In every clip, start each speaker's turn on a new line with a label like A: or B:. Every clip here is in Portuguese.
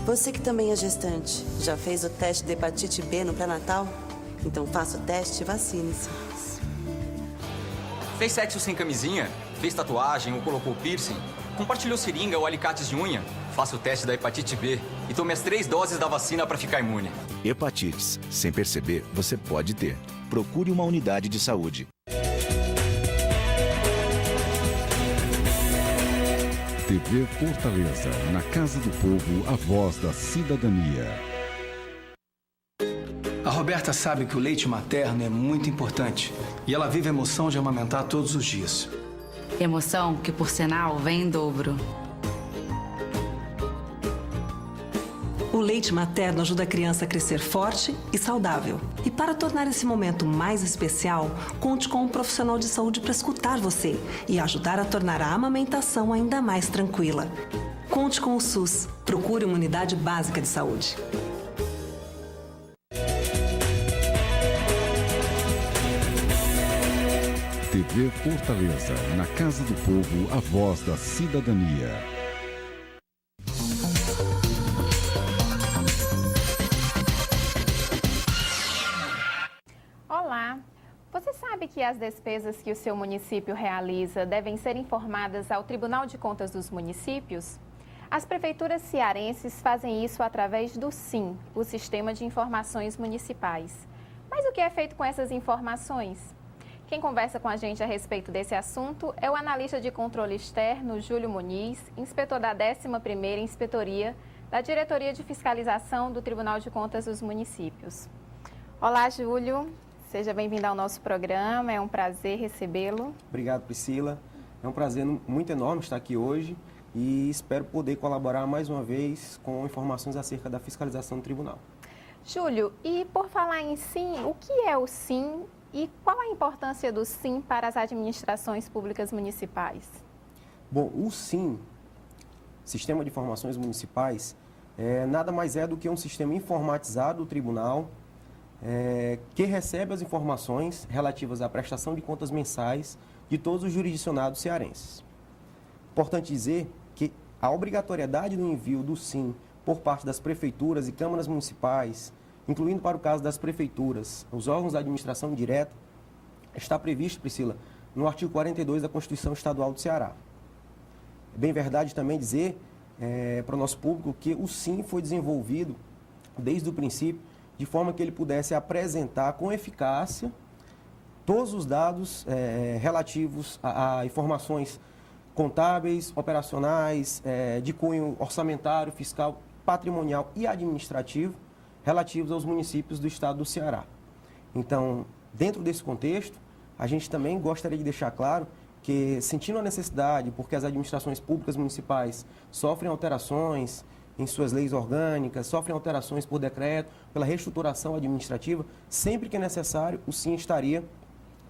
A: Você que também é gestante, já fez o teste de hepatite B no pré-natal? Então faça o teste e vacine-se.
B: Fez sexo sem camisinha? Fez tatuagem ou colocou piercing? Compartilhou seringa ou alicates de unha? Faça o teste da hepatite B e tome as 3 doses da vacina para ficar imune.
C: Hepatites. Sem perceber, você pode ter. Procure uma unidade de saúde.
D: TV Fortaleza, na Casa do Povo, a voz da cidadania.
E: A Roberta sabe que o leite materno é muito importante e ela vive a emoção de amamentar todos os dias.
F: Emoção que, por sinal, vem em dobro.
G: O leite materno ajuda a criança a crescer forte e saudável. E para tornar esse momento mais especial, conte com um profissional de saúde para escutar você e ajudar a tornar a amamentação ainda mais tranquila. Conte com o SUS. Procure uma unidade básica de saúde.
D: TV Fortaleza, na Casa do Povo, a voz da cidadania.
H: Olá! Você sabe que as despesas que o seu município realiza devem ser informadas ao Tribunal de Contas dos Municípios? As prefeituras cearenses fazem isso através do SIM, o Sistema de Informações Municipais. Mas o que é feito com essas informações? Quem conversa com a gente a respeito desse assunto é o analista de controle externo, Júlio Muniz, inspetor da 11ª Inspetoria da Diretoria de Fiscalização do Tribunal de Contas dos Municípios. Olá, Júlio. Seja bem-vindo ao nosso programa, é um prazer recebê-lo.
I: Obrigado, Priscila. É um prazer muito enorme estar aqui hoje e espero poder colaborar mais uma vez com informações acerca da fiscalização do tribunal.
H: Júlio, e por falar em SIM, o que é o SIM e qual a importância do SIM para as administrações públicas municipais?
I: Bom, o SIM, Sistema de Informações Municipais, nada mais é do que um sistema informatizado do tribunal que recebe as informações relativas à prestação de contas mensais de todos os jurisdicionados cearenses. Importante dizer que a obrigatoriedade do envio do SIM por parte das prefeituras e câmaras municipais, incluindo para o caso das prefeituras, os órgãos da administração direta, está previsto, Priscila, no artigo 42 da Constituição Estadual do Ceará. É bem verdade também dizer para o nosso público que o SIM foi desenvolvido desde o princípio de forma que ele pudesse apresentar com eficácia todos os dados relativos a informações contábeis, operacionais, de cunho orçamentário, fiscal, patrimonial e administrativo relativos aos municípios do estado do Ceará. Então, dentro desse contexto, a gente também gostaria de deixar claro que, sentindo a necessidade, porque as administrações públicas municipais sofrem alterações em suas leis orgânicas, sofrem alterações por decreto, pela reestruturação administrativa, sempre que é necessário, o SIM estaria,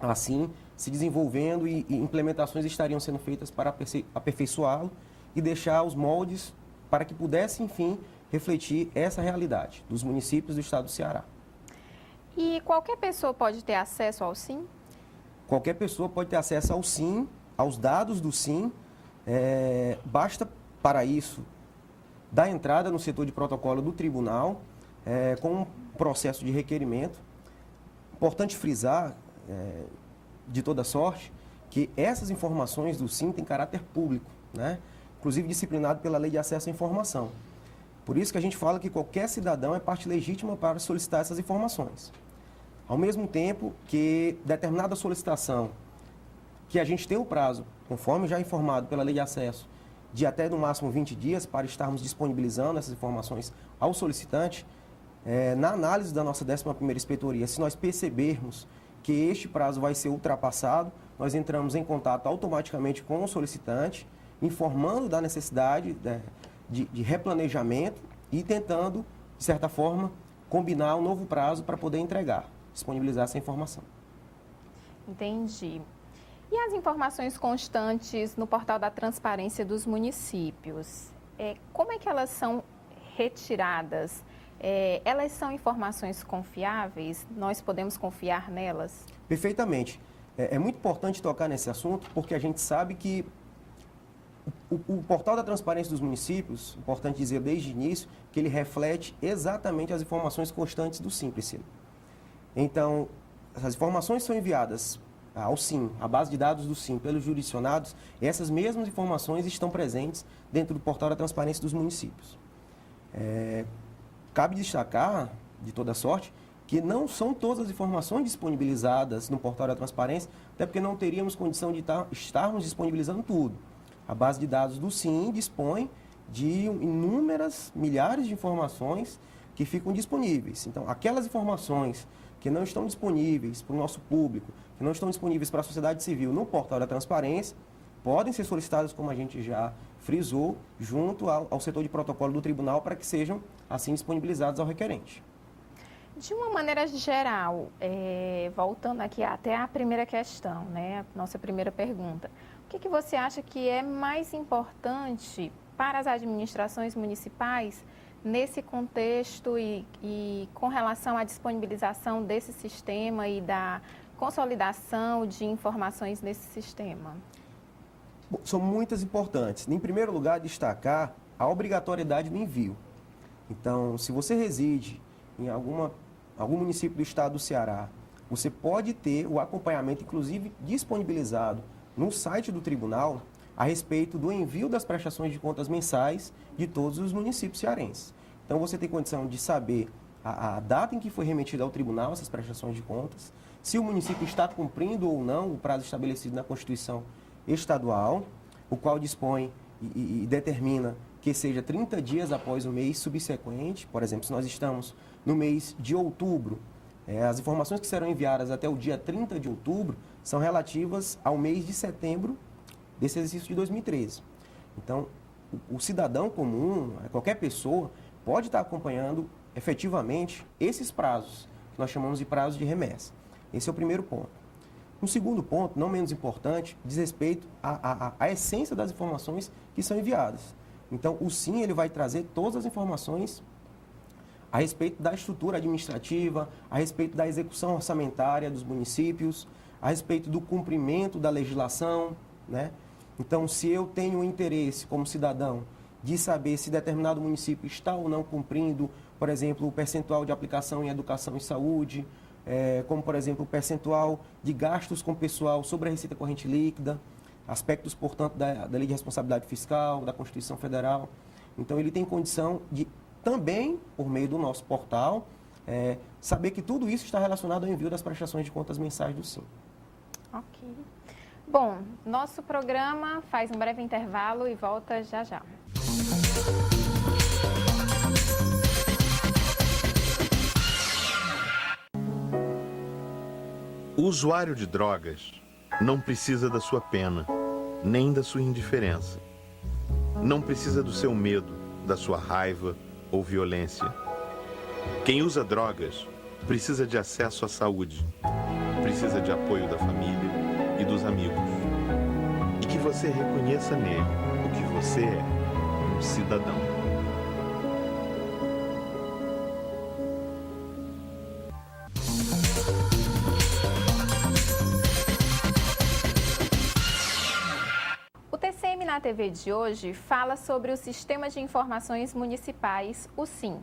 I: assim, se desenvolvendo e implementações estariam sendo feitas para aperfeiçoá-lo e deixar os moldes para que pudesse, enfim, refletir essa realidade dos municípios do estado do Ceará.
H: E qualquer pessoa pode ter acesso ao SIM?
I: Qualquer pessoa pode ter acesso ao SIM, aos dados do SIM. Basta, para isso, dar entrada no setor de protocolo do tribunal com um processo de requerimento. Importante frisar, de toda sorte, que essas informações do SIM têm caráter público, né? Inclusive disciplinado pela Lei de Acesso à Informação. Por isso que a gente fala que qualquer cidadão é parte legítima para solicitar essas informações. Ao mesmo tempo que determinada solicitação, que a gente tem o prazo, conforme já informado pela Lei de Acesso, de até no máximo 20 dias para estarmos disponibilizando essas informações ao solicitante, na análise da nossa 11ª Inspetoria, se nós percebermos que este prazo vai ser ultrapassado, nós entramos em contato automaticamente com o solicitante, informando da necessidade de replanejamento e tentando, de certa forma, combinar um novo prazo para poder entregar, disponibilizar essa informação.
H: Entendi. E as informações constantes no portal da transparência dos municípios? Como é que elas são retiradas? Elas são informações confiáveis? Nós podemos confiar nelas?
I: Perfeitamente. É muito importante tocar nesse assunto porque a gente sabe que O portal da transparência dos municípios, importante dizer desde o início, que ele reflete exatamente as informações constantes do SIM, Priscila. Então, as informações são enviadas ao SIM, à base de dados do SIM, pelos jurisdicionados, e essas mesmas informações estão presentes dentro do portal da transparência dos municípios. Cabe destacar, de toda sorte, que não são todas as informações disponibilizadas no portal da transparência, até porque não teríamos condição de estarmos disponibilizando tudo. A base de dados do SIM dispõe de inúmeras, milhares de informações que ficam disponíveis. Então, aquelas informações que não estão disponíveis para o nosso público, que não estão disponíveis para a sociedade civil no portal da transparência, podem ser solicitadas, como a gente já frisou, junto ao setor de protocolo do tribunal, para que sejam, assim, disponibilizadas ao requerente.
H: De uma maneira geral, voltando aqui até a primeira questão, né, a nossa primeira pergunta, o que você acha que é mais importante para as administrações municipais nesse contexto e com relação à disponibilização desse sistema e da consolidação de informações nesse sistema?
I: Bom, são muitas importantes. Em primeiro lugar, destacar a obrigatoriedade do envio. Então, se você reside em algum município do estado do Ceará, você pode ter o acompanhamento, inclusive disponibilizado no site do tribunal, a respeito do envio das prestações de contas mensais de todos os municípios cearenses. Então, você tem condição de saber a data em que foi remetida ao tribunal essas prestações de contas, se o município está cumprindo ou não o prazo estabelecido na Constituição Estadual, o qual dispõe e determina que seja 30 dias após o mês subsequente. Por exemplo, se nós estamos no mês de outubro, as informações que serão enviadas até o dia 30 de outubro são relativas ao mês de setembro desse exercício de 2013. Então, o cidadão comum, qualquer pessoa, pode estar acompanhando efetivamente esses prazos, que nós chamamos de prazos de remessa. Esse é o primeiro ponto. Um segundo ponto, não menos importante, diz respeito à essência das informações que são enviadas. Então, o SIM ele vai trazer todas as informações a respeito da estrutura administrativa, a respeito da execução orçamentária dos municípios, a respeito do cumprimento da legislação, né? Então, se eu tenho interesse como cidadão de saber se determinado município está ou não cumprindo, por exemplo, o percentual de aplicação em educação e saúde, como, por exemplo, o percentual de gastos com pessoal sobre a receita corrente líquida, aspectos, portanto, da Lei de Responsabilidade Fiscal, da Constituição Federal. Então, ele tem condição de também, por meio do nosso portal, saber que tudo isso está relacionado ao envio das prestações de contas mensais do SIM.
H: Ok. Bom, nosso programa faz um breve intervalo e volta já já.
J: O usuário de drogas não precisa da sua pena, nem da sua indiferença. Não precisa do seu medo, da sua raiva ou violência. Quem usa drogas precisa de acesso à saúde, precisa de apoio da família e dos amigos. E que você reconheça nele o que você é, um cidadão.
H: O TCM na TV de hoje fala sobre o Sistema de Informações Municipais, o SIM.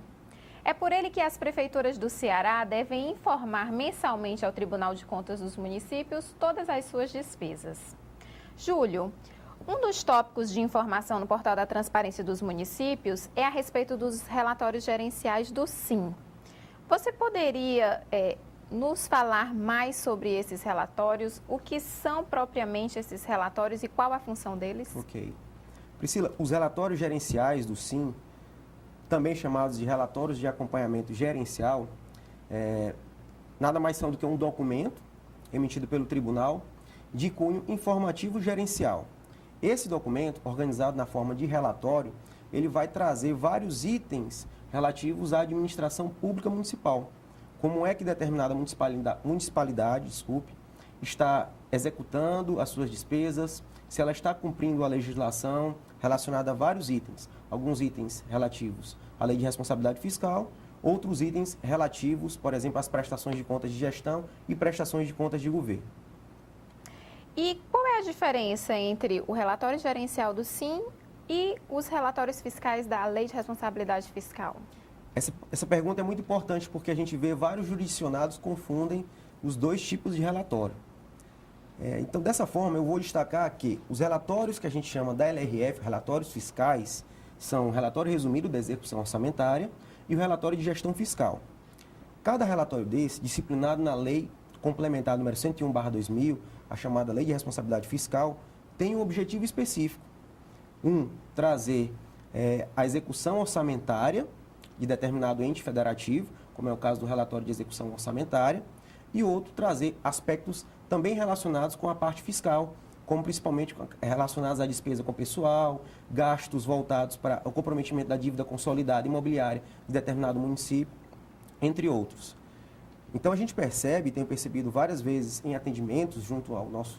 H: É por ele que as prefeituras do Ceará devem informar mensalmente ao Tribunal de Contas dos Municípios todas as suas despesas. Júlio, um dos tópicos de informação no portal da Transparência dos Municípios é a respeito dos relatórios gerenciais do SIM. Você poderia nos falar mais sobre esses relatórios? O que são propriamente esses relatórios e qual a função deles?
I: Ok. Priscila, os relatórios gerenciais do SIM, também chamados de relatórios de acompanhamento gerencial, nada mais são do que um documento emitido pelo tribunal de cunho informativo gerencial. Esse documento, organizado na forma de relatório, ele vai trazer vários itens relativos à administração pública municipal. Como é que determinada municipalidade está executando as suas despesas, se ela está cumprindo a legislação relacionada a vários itens. Alguns itens relativos à Lei de Responsabilidade Fiscal, outros itens relativos, por exemplo, às prestações de contas de gestão e prestações de contas de governo.
H: E qual é é a diferença entre o relatório gerencial do SIM e os relatórios fiscais da Lei de Responsabilidade Fiscal?
I: Essa pergunta é muito importante porque a gente vê vários jurisdicionados confundem os dois tipos de relatório. Então, dessa forma, eu vou destacar que os relatórios que a gente chama da LRF, relatórios fiscais, são o relatório resumido da execução orçamentária e o relatório de gestão fiscal. Cada relatório desse, disciplinado na Lei Complementar número 101/2000, a chamada Lei de Responsabilidade Fiscal, tem um objetivo específico. Trazer a execução orçamentária de determinado ente federativo, como é o caso do relatório de execução orçamentária, e outro, trazer aspectos também relacionados com a parte fiscal, como principalmente relacionados à despesa com pessoal, gastos voltados para o comprometimento da dívida consolidada imobiliária de determinado município, entre outros. Então, a gente percebe, tem percebido várias vezes em atendimentos junto aos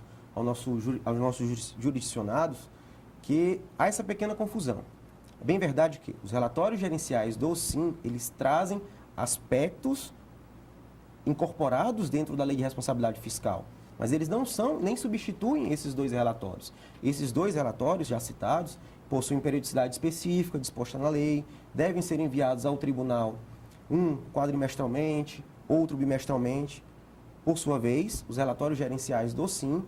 I: nossos jurisdicionados, que há essa pequena confusão. É bem verdade que os relatórios gerenciais do SIM, eles trazem aspectos incorporados dentro da Lei de Responsabilidade Fiscal, mas eles não são, nem substituem esses dois relatórios. Esses dois relatórios já citados possuem periodicidade específica disposta na lei, devem ser enviados ao tribunal, quadrimestralmente, outro bimestralmente. Por sua vez, os relatórios gerenciais do SIM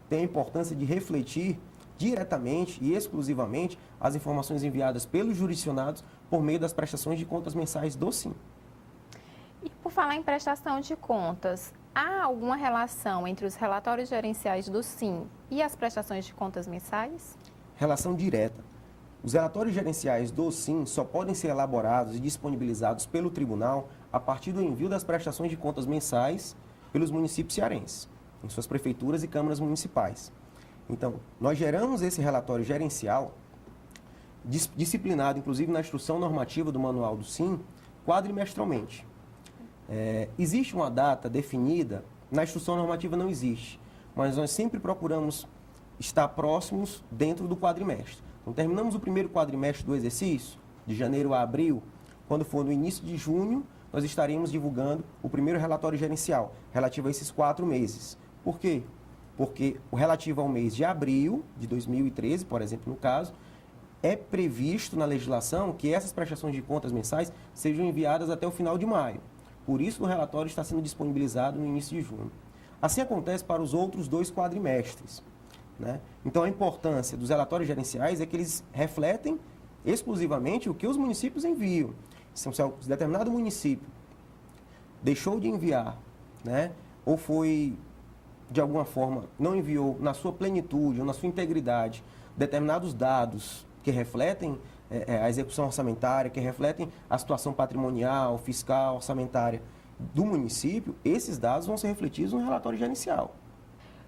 I: têm a importância de refletir diretamente e exclusivamente as informações enviadas pelos jurisdicionados por meio das prestações de contas mensais do SIM.
H: E por falar em prestação de contas, há alguma relação entre os relatórios gerenciais do SIM e as prestações de contas mensais?
I: Relação direta. Os relatórios gerenciais do SIM só podem ser elaborados e disponibilizados pelo tribunal a partir do envio das prestações de contas mensais pelos municípios cearenses, em suas prefeituras e câmaras municipais. Então, nós geramos esse relatório gerencial, disciplinado inclusive na instrução normativa do manual do SIM, quadrimestralmente. Existe uma data definida, na instrução normativa não existe, mas nós sempre procuramos estar próximos dentro do quadrimestre. Então, terminamos o primeiro quadrimestre do exercício, de janeiro a abril. Quando for no início de junho, nós estaremos divulgando o primeiro relatório gerencial, relativo a esses 4 meses. Por quê? Porque o relativo ao mês de abril de 2013, por exemplo, no caso, é previsto na legislação que essas prestações de contas mensais sejam enviadas até o final de maio. Por isso, o relatório está sendo disponibilizado no início de junho. Assim acontece para os outros 2 quadrimestres, né? Então, a importância dos relatórios gerenciais é que eles refletem exclusivamente o que os municípios enviam. Se determinado município deixou de enviar, né, ou foi, de alguma forma, não enviou na sua plenitude ou na sua integridade determinados dados que refletem a execução orçamentária, que refletem a situação patrimonial, fiscal, orçamentária do município, esses dados vão ser refletidos no relatório gerencial.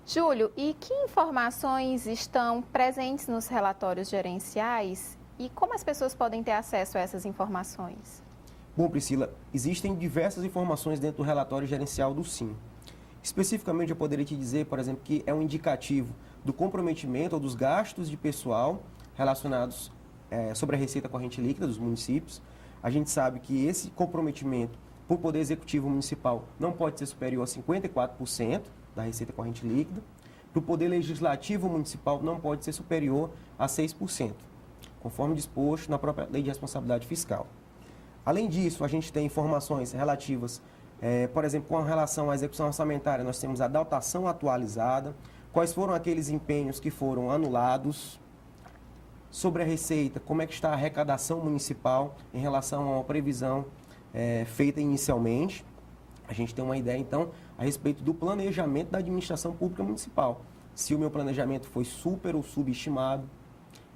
H: Júlio, e que informações estão presentes nos relatórios gerenciais e como as pessoas podem ter acesso a essas informações?
I: Bom, Priscila, existem diversas informações dentro do relatório gerencial do SIM. Especificamente, eu poderia te dizer, por exemplo, que é um indicativo do comprometimento ou dos gastos de pessoal relacionados sobre a receita corrente líquida dos municípios. A gente sabe que esse comprometimento por Poder Executivo Municipal não pode ser superior a 54% da receita corrente líquida. Para o Poder Legislativo Municipal não pode ser superior a 6%, conforme disposto na própria Lei de Responsabilidade Fiscal. Além disso, a gente tem informações relativas, por exemplo, com relação à execução orçamentária, nós temos a dotação atualizada, quais foram aqueles empenhos que foram anulados, sobre a receita, como é que está a arrecadação municipal em relação a uma previsão feita inicialmente. A gente tem uma ideia, então, a respeito do planejamento da administração pública municipal. Se o meu planejamento foi super ou subestimado.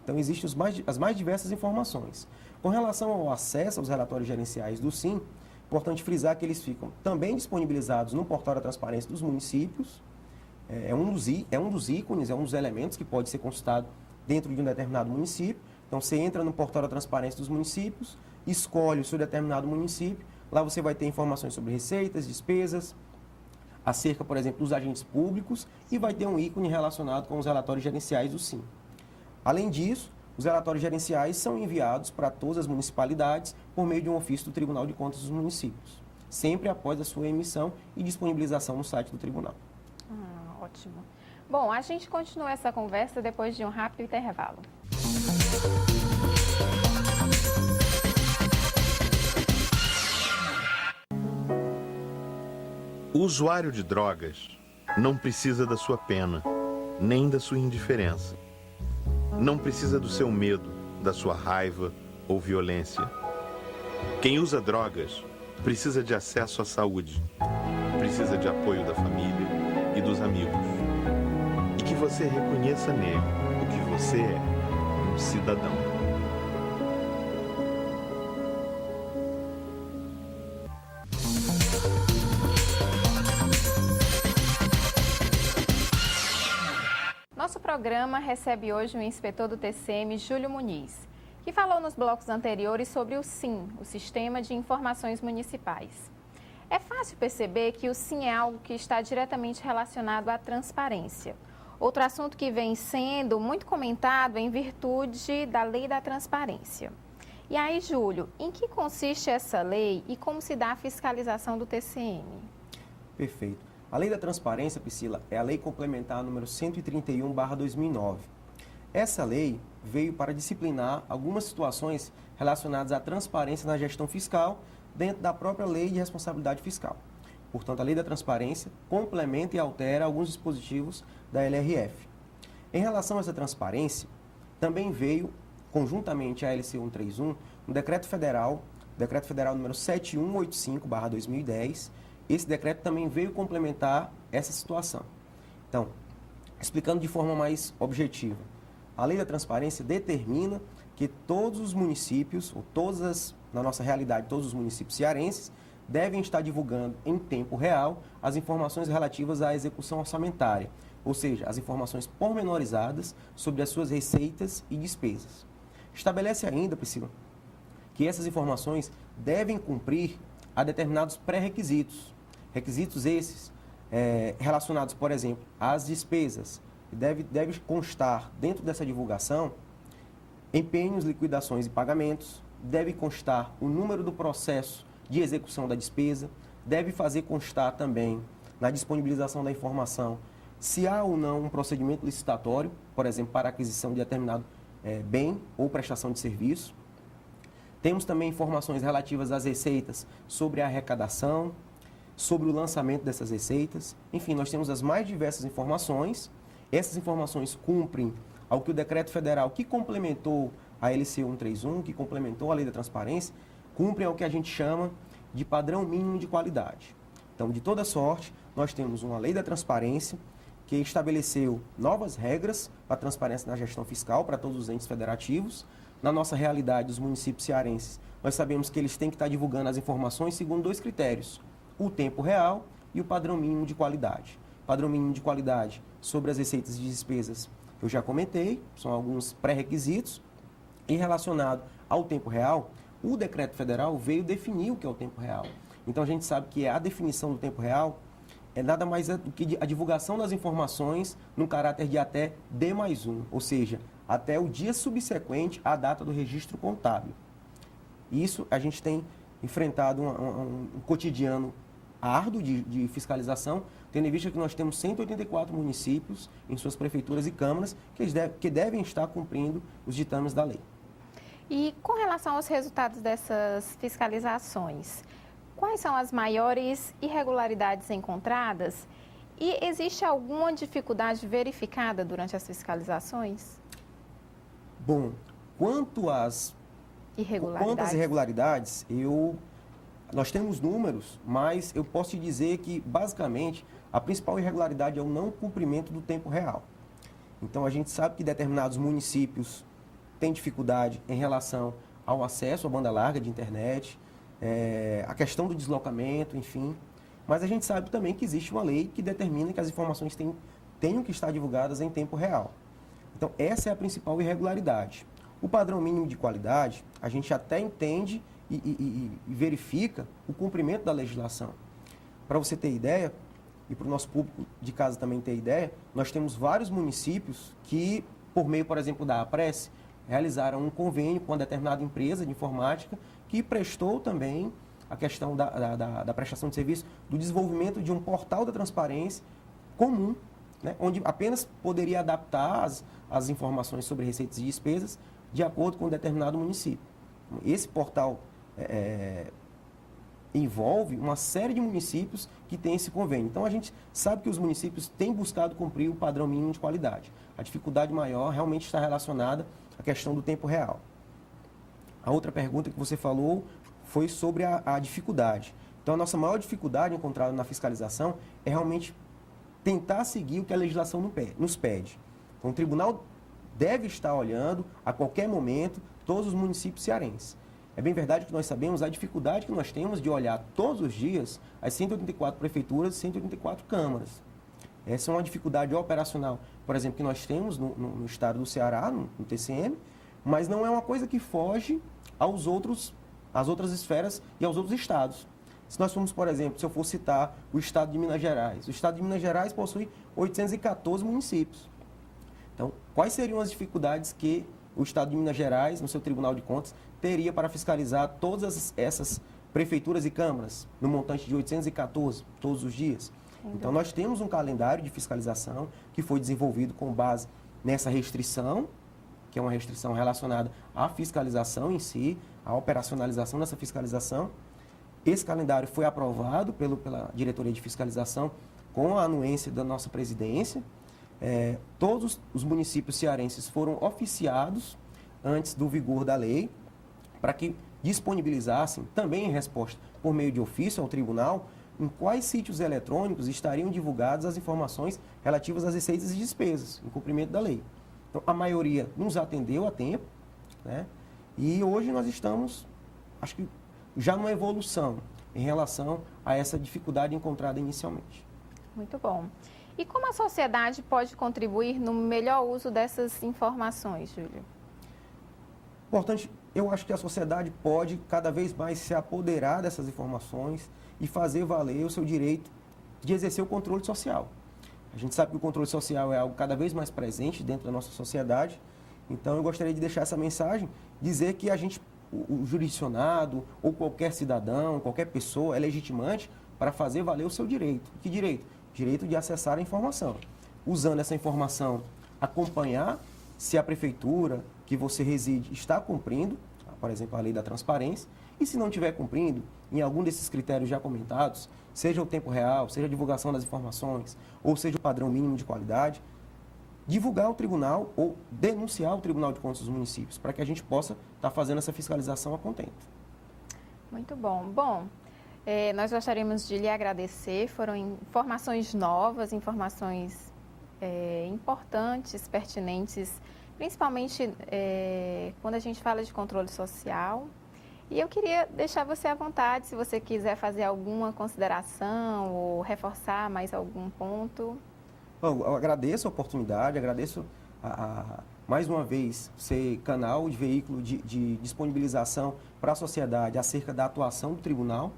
I: Então, existem as mais diversas informações. Com relação ao acesso aos relatórios gerenciais do SIM, importante frisar que eles ficam também disponibilizados no portal da transparência dos municípios. É um dos ícones, é um dos elementos que pode ser consultado dentro de um determinado município. Então, você entra no portal da transparência dos municípios, escolhe o seu determinado município, lá você vai ter informações sobre receitas, despesas, acerca, por exemplo, dos agentes públicos, e vai ter um ícone relacionado com os relatórios gerenciais do SIM. Além disso, os relatórios gerenciais são enviados para todas as municipalidades por meio de um ofício do Tribunal de Contas dos Municípios, sempre após a sua emissão e disponibilização no site do tribunal.
H: Ótimo. Bom, a gente continua essa conversa depois de um rápido intervalo.
J: O usuário de drogas não precisa da sua pena, nem da sua indiferença. Não precisa do seu medo, da sua raiva ou violência. Quem usa drogas precisa de acesso à saúde, precisa de apoio da família e dos amigos. E que você reconheça nele o que você é, um cidadão.
H: Nosso programa recebe hoje o inspetor do TCM, Júlio Muniz, que falou nos blocos anteriores sobre o SIM, o Sistema de Informações Municipais. É fácil perceber que o SIM é algo que está diretamente relacionado à transparência. Outro assunto que vem sendo muito comentado em virtude da Lei da Transparência. E aí, Júlio, em que consiste essa lei e como se dá a fiscalização do TCM?
I: Perfeito. A Lei da Transparência, Priscila, é a Lei Complementar número 131/2009. Essa lei veio para disciplinar algumas situações relacionadas à transparência na gestão fiscal dentro da própria Lei de Responsabilidade Fiscal. Portanto, a Lei da Transparência complementa e altera alguns dispositivos da LRF. Em relação a essa transparência, também veio, conjuntamente à LC 131, um decreto federal número 7185/2010. Esse decreto também veio complementar essa situação. Então, explicando de forma mais objetiva, a Lei da Transparência determina que todos os municípios, ou na nossa realidade, todos os municípios cearenses, devem estar divulgando em tempo real as informações relativas à execução orçamentária, ou seja, as informações pormenorizadas sobre as suas receitas e despesas. Estabelece ainda, Priscila, que essas informações devem cumprir a determinados pré-requisitos. Requisitos esses relacionados, por exemplo, às despesas. Deve constar dentro dessa divulgação empenhos, liquidações e pagamentos, deve constar o número do processo de execução da despesa, deve fazer constar também na disponibilização da informação se há ou não um procedimento licitatório, por exemplo, para aquisição de determinado bem ou prestação de serviço. Temos também informações relativas às receitas sobre a arrecadação, sobre o lançamento dessas receitas. Enfim, nós temos as mais diversas informações. Essas informações cumprem ao que o decreto federal que complementou a LC 131, que complementou a Lei da Transparência, cumprem ao que a gente chama de padrão mínimo de qualidade. Então, de toda sorte, nós temos uma Lei da Transparência que estabeleceu novas regras para a transparência na gestão fiscal para todos os entes federativos. Na nossa realidade, os municípios cearenses, nós sabemos que eles têm que estar divulgando as informações segundo dois critérios: o tempo real e o padrão mínimo de qualidade. Padrão mínimo de qualidade sobre as receitas e despesas, eu já comentei, são alguns pré-requisitos. E relacionado ao tempo real, o decreto federal veio definir o que é o tempo real. Então, a gente sabe que a definição do tempo real é nada mais do que a divulgação das informações no caráter de até D+1, ou seja, até o dia subsequente à data do registro contábil. Isso a gente tem enfrentado um cotidiano árduo de fiscalização, tendo em vista que nós temos 184 municípios em suas prefeituras e câmaras que devem estar cumprindo os ditames da lei.
H: E com relação aos resultados dessas fiscalizações, quais são as maiores irregularidades encontradas e existe alguma dificuldade verificada durante as fiscalizações?
I: Bom, quanto às irregularidades, nós temos números, mas eu posso te dizer que, basicamente, a principal irregularidade é o não cumprimento do tempo real. Então, a gente sabe que determinados municípios têm dificuldade em relação ao acesso à banda larga de internet, a questão do deslocamento, enfim. Mas a gente sabe também que existe uma lei que determina que as informações tenham que estar divulgadas em tempo real. Então, essa é a principal irregularidade. O padrão mínimo de qualidade, a gente até entende e verifica o cumprimento da legislação. Para você ter ideia, e para o nosso público de casa também ter ideia, nós temos vários municípios que, por meio, por exemplo, da APRESS, realizaram um convênio com uma determinada empresa de informática que prestou também a questão da prestação de serviço, do desenvolvimento de um portal da transparência comum né, onde apenas poderia adaptar as informações sobre receitas e despesas de acordo com determinado município. Esse portal envolve uma série de municípios que tem esse convênio. Então, a gente sabe que os municípios têm buscado cumprir o padrão mínimo de qualidade. A dificuldade maior realmente está relacionada à questão do tempo real. A outra pergunta que você falou foi sobre a dificuldade. Então, a nossa maior dificuldade encontrada na fiscalização é realmente tentar seguir o que a legislação nos pede. Então, o tribunal deve estar olhando, a qualquer momento, todos os municípios cearenses. É bem verdade que nós sabemos a dificuldade que nós temos de olhar todos os dias as 184 prefeituras e 184 câmaras. Essa é uma dificuldade operacional, por exemplo, que nós temos no estado do Ceará, no TCM, mas não é uma coisa que foge às outras esferas e aos outros estados. Se nós formos, por exemplo, se eu for citar o estado de Minas Gerais, o estado de Minas Gerais possui 814 municípios. Então, quais seriam as dificuldades que o estado de Minas Gerais, no seu Tribunal de Contas, teria para fiscalizar todas essas prefeituras e câmaras, no montante de 814, todos os dias? Então, nós temos um calendário de fiscalização que foi desenvolvido com base nessa restrição, que é uma restrição relacionada à fiscalização em si, à operacionalização dessa fiscalização. Esse calendário foi aprovado pela Diretoria de Fiscalização com a anuência da nossa presidência. Todos os municípios cearenses foram oficiados antes do vigor da lei para que disponibilizassem, também em resposta por meio de ofício ao tribunal, em quais sítios eletrônicos estariam divulgadas as informações relativas às receitas e despesas, em cumprimento da lei. Então, a maioria nos atendeu a tempo, né? E hoje nós estamos, acho que, já numa evolução em relação a essa dificuldade encontrada inicialmente.
H: Muito bom. E como a sociedade pode contribuir no melhor uso dessas informações, Júlio?
I: Importante, eu acho que a sociedade pode cada vez mais se apoderar dessas informações e fazer valer o seu direito de exercer o controle social. A gente sabe que o controle social é algo cada vez mais presente dentro da nossa sociedade, então eu gostaria de deixar essa mensagem, dizer que o jurisdicionado ou qualquer cidadão, qualquer pessoa é legitimante para fazer valer o seu direito. Que direito? Direito de acessar a informação. Usando essa informação, acompanhar se a prefeitura que você reside está cumprindo, por exemplo, a lei da transparência, e se não estiver cumprindo, em algum desses critérios já comentados, seja o tempo real, seja a divulgação das informações, ou seja o padrão mínimo de qualidade, divulgar ao tribunal ou denunciar ao Tribunal de Contas dos municípios, para que a gente possa estar fazendo essa fiscalização a contento.
H: Muito bom. Bom, nós gostaríamos de lhe agradecer, foram informações novas, informações importantes, pertinentes, principalmente quando a gente fala de controle social. E eu queria deixar você à vontade, se você quiser fazer alguma consideração ou reforçar mais algum ponto.
I: Bom, eu agradeço a oportunidade, agradeço mais uma vez ser canal de veículo de disponibilização para a sociedade acerca da atuação do tribunal.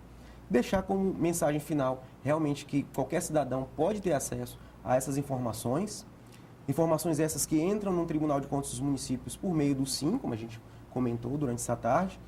I: Deixar como mensagem final realmente que qualquer cidadão pode ter acesso a essas informações. Informações essas que entram no Tribunal de Contas dos Municípios por meio do SIM, como a gente comentou durante essa tarde.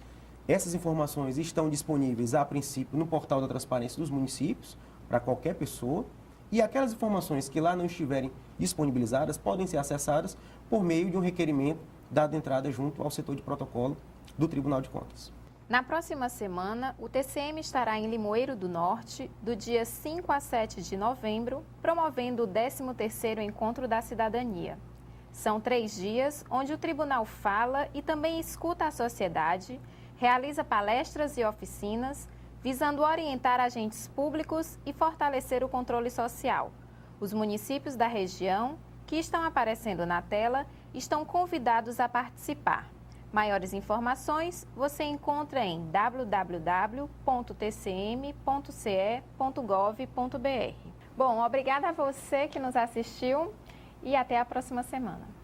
I: Essas informações estão disponíveis, a princípio, no portal da transparência dos municípios, para qualquer pessoa. E aquelas informações que lá não estiverem disponibilizadas podem ser acessadas por meio de um requerimento dado entrada junto ao setor de protocolo do Tribunal de Contas.
H: Na próxima semana, o TCM estará em Limoeiro do Norte, do dia 5 a 7 de novembro, promovendo o 13º Encontro da Cidadania. São 3 dias onde o tribunal fala e também escuta a sociedade, realiza palestras e oficinas, visando orientar agentes públicos e fortalecer o controle social. Os municípios da região, que estão aparecendo na tela, estão convidados a participar. Maiores informações você encontra em www.tcm.ce.gov.br. Bom, obrigada a você que nos assistiu e até a próxima semana.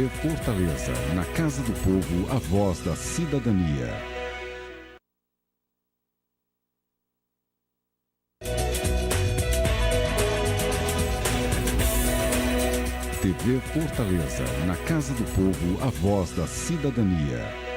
D: TV Fortaleza, na Casa do Povo, a voz da cidadania. TV Fortaleza, na Casa do Povo, a voz da cidadania.